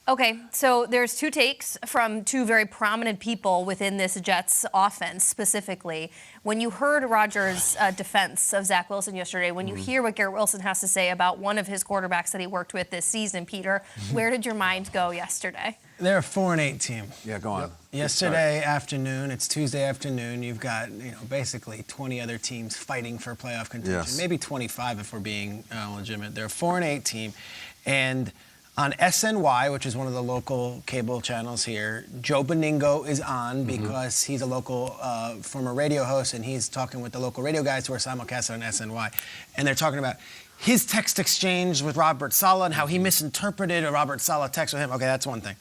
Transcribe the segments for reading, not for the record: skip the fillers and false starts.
Okay, so there's two takes from two very prominent people within this Jets offense specifically. When you heard Rodgers' defense of Zach Wilson yesterday, when you hear what Garrett Wilson has to say about one of his quarterbacks that he worked with this season, Peter, where did your mind go yesterday? They're a 4-8 team. Yeah, go on. Yep. Yesterday afternoon, it's Tuesday afternoon, you've got, basically 20 other teams fighting for playoff contention. Yes. Maybe 25 if we're being legitimate. They're a 4-8 team. And on SNY, which is one of the local cable channels here, Joe Beningo is on because he's a local former radio host, and he's talking with the local radio guys who are simulcast on SNY. And they're talking about his text exchange with Robert Saleh and how he misinterpreted a Robert Saleh text with him. Okay, that's one thing.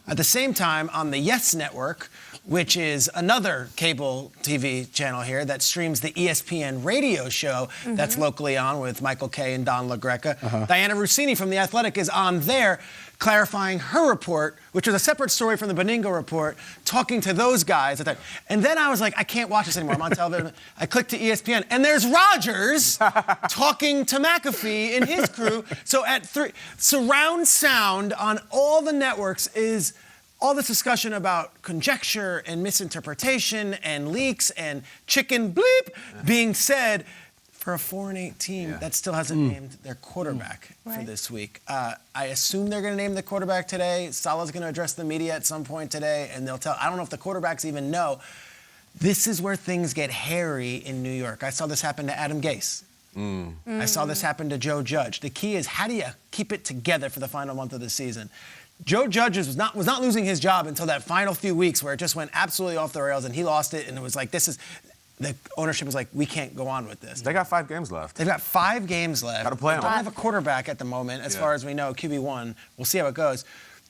At the same time, on the Yes Network, which is another cable TV channel here that streams the ESPN radio show that's locally on with Michael Kay and Don LaGreca, Diana Rossini from The Athletic is on there clarifying her report, which was a separate story from the Beningo report, talking to those guys. And then I was like, I can't watch this anymore. I'm on television. I clicked to ESPN, and there's Rodgers talking to McAfee and his crew. So at 3, surround sound on all the networks is all this discussion about conjecture and misinterpretation and leaks and chicken bleep being said for a 4-8 team that still hasn't named their quarterback for this week. I assume they're going to name the quarterback today. Saleh's going to address the media at some point today, and they'll tell. I don't know if the quarterbacks even know. This is where things get hairy in New York. I saw this happen to Adam Gase. I saw this happen to Joe Judge. The key is, how do you keep it together for the final month of the season? Joe Judge was not losing his job until that final few weeks where it just went absolutely off the rails, and he lost it, and it was like, the ownership was like, we can't go on with this. They got 5 games left. They've got 5 games left. Got to play them. They don't have a quarterback at the moment, as far as we know, QB1. We'll see how it goes.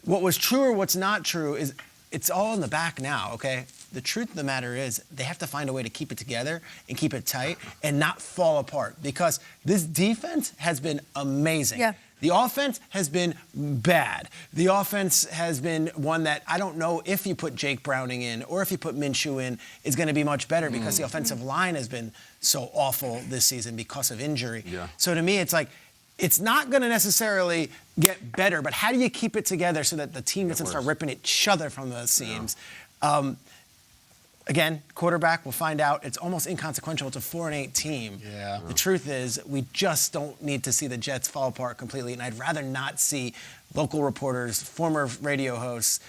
What was true or what's not true is it's all in the back now, okay? The truth of the matter is they have to find a way to keep it together and keep it tight and not fall apart, because this defense has been amazing. Yeah. The offense has been bad. The offense has been one that I don't know if you put Jake Browning in or if you put Minshew in is going to be much better, because the offensive line has been so awful this season because of injury. Yeah. So to me, it's like, it's not going to necessarily get better, but how do you keep it together so that the team doesn't start ripping each other from the seams? Yeah. Again, quarterback, we'll find out. It's almost inconsequential. It's a 4-8 team. Yeah. The truth is, we just don't need to see the Jets fall apart completely, and I'd rather not see local reporters, former radio hosts,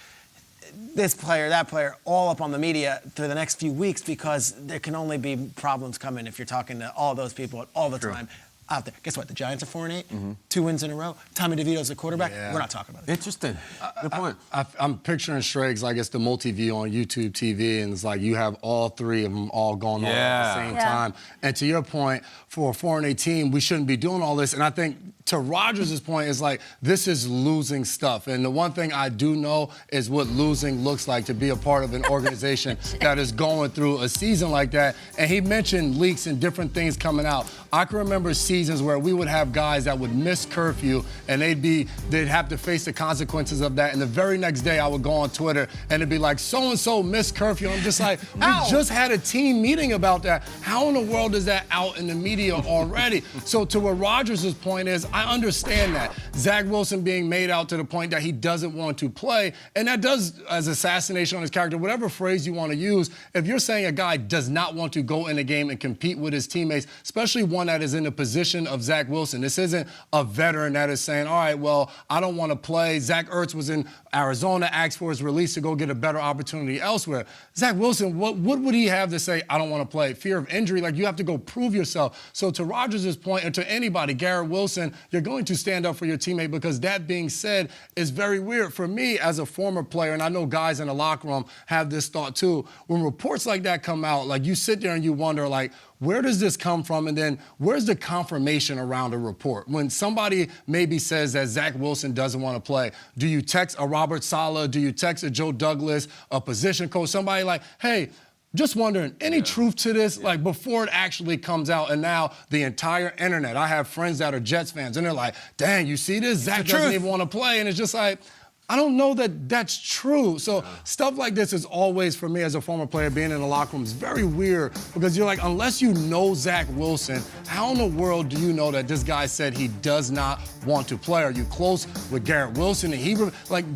this player, that player, all up on the media through the next few weeks, because there can only be problems coming if you're talking to all those people all the time out there. Guess what? The Giants are 4-8, 2 wins in a row. Tommy DeVito's the quarterback. Yeah. We're not talking about it. Interesting. Good point. I'm picturing Striggs like it's the multi-view on YouTube TV, and it's like you have all 3 of them all going on at the same time. And to your point, for a 4-8 team, we shouldn't be doing all this. And I think to Rodgers' point is like, this is losing stuff. And the one thing I do know is what losing looks like, to be a part of an organization that is going through a season like that. And he mentioned leaks and different things coming out. I can remember seasons where we would have guys that would miss curfew, and they'd have to face the consequences of that. And the very next day I would go on Twitter and it'd be like, so-and-so missed curfew. I'm just like, we just had a team meeting about that. How in the world is that out in the media already? So to what Rodgers' point is, I understand that. Zach Wilson being made out to the point that he doesn't want to play, and that does, as assassination on his character, whatever phrase you want to use. If you're saying a guy does not want to go in a game and compete with his teammates, especially one that is in the position of Zach Wilson, this isn't a veteran that is saying, all right, well, I don't want to play. Zach Ertz was in Arizona, asked for his release to go get a better opportunity elsewhere. Zach Wilson, what would he have to say, I don't want to play? Fear of injury? Like, you have to go prove yourself. So to Rodgers' point, and to anybody, Garrett Wilson, you're going to stand up for your teammate, because that being said is very weird. For me, as a former player, and I know guys in the locker room have this thought too, when reports like that come out, like, you sit there and you wonder, like, where does this come from? And then where's the confirmation around a report? When somebody maybe says that Zach Wilson doesn't want to play, do you text a Robert Saleh? Do you text a Joe Douglas, a position coach, somebody like, hey, just wondering, any truth to this? Like, before it actually comes out, and now the entire internet, I have friends that are Jets fans, and they're like, dang, you see this? Zach doesn't even want to play. And it's just like, I don't know that that's true. So stuff like this is always, for me as a former player, being in the locker room is very weird because you're like, unless you know Zach Wilson, how in the world do you know that this guy said he does not want to play? Are you close with Garrett Wilson? And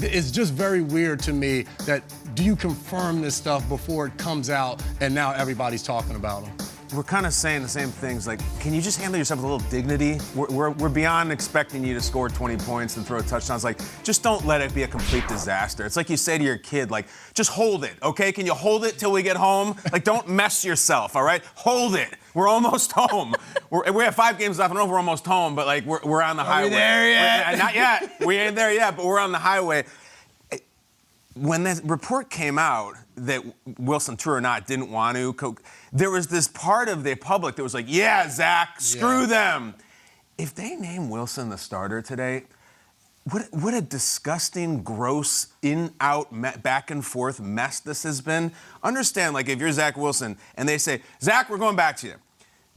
it's just very weird to me that do you confirm this stuff before it comes out and now everybody's talking about him? We're kind of saying the same things. Like, can you just handle yourself with a little dignity? We're beyond expecting you to score 20 points and throw touchdowns. Like, just don't let it be a complete disaster. It's like you say to your kid, like, just hold it, okay? Can you hold it till we get home? Like, don't mess yourself, all right? Hold it. We're almost home. We have 5 games left. I don't know if we're almost home, but, like, we're on the highway. Are we there yet? Not yet. We ain't there yet, but we're on the highway. When the report came out that Wilson, true or not, didn't want to, there was this part of the public that was like, yeah, Zach, screw them. If they name Wilson the starter today, what a disgusting, gross, in-out, back and forth mess this has been. Understand, like, if you're Zach Wilson and they say, Zach, we're going back to you.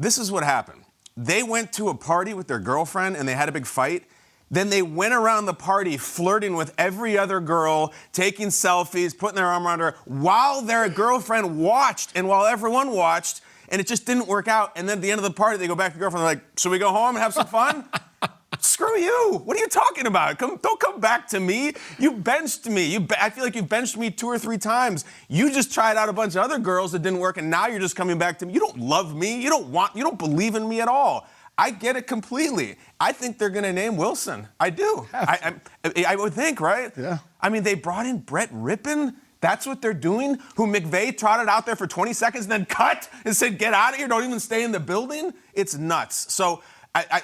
This is what happened. They went to a party with their girlfriend and they had a big fight. Then they went around the party flirting with every other girl, taking selfies, putting their arm around her, while their girlfriend watched and while everyone watched, and it just didn't work out. And then at the end of the party, they go back to the girlfriend, they're like, should we go home and have some fun? Screw you. What are you talking about? Don't come back to me. You benched me. I feel like you benched me 2 or 3 times. You just tried out a bunch of other girls that didn't work, and now you're just coming back to me. You don't love me. You don't believe in me at all. I get it completely. I think they're going to name Wilson. I do. I would think, right? Yeah. I mean, they brought in Brett Rippon. That's what they're doing? Who McVay trotted out there for 20 seconds and then cut and said, get out of here, don't even stay in the building? It's nuts. So,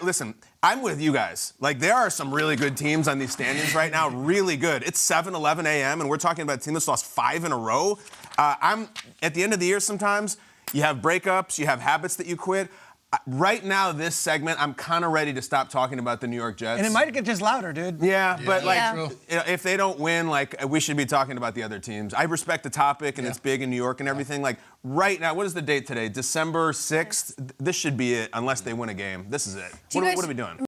listen, I'm with you guys. Like, there are some really good teams on these standings right now, really good. It's 7:11 a.m., and we're talking about a team that's lost 5 in a row. At the end of the year sometimes, you have breakups, you have habits that you quit. Right now, this segment, I'm kind of ready to stop talking about the New York Jets. And it might get just louder, dude. Yeah, but Yeah. if they don't win, like, we should be talking about the other teams. I respect the topic, and it's big in New York and everything. Like, right now, what is the date today? December 6th? This should be it, unless they win a game. This is it. What are we doing?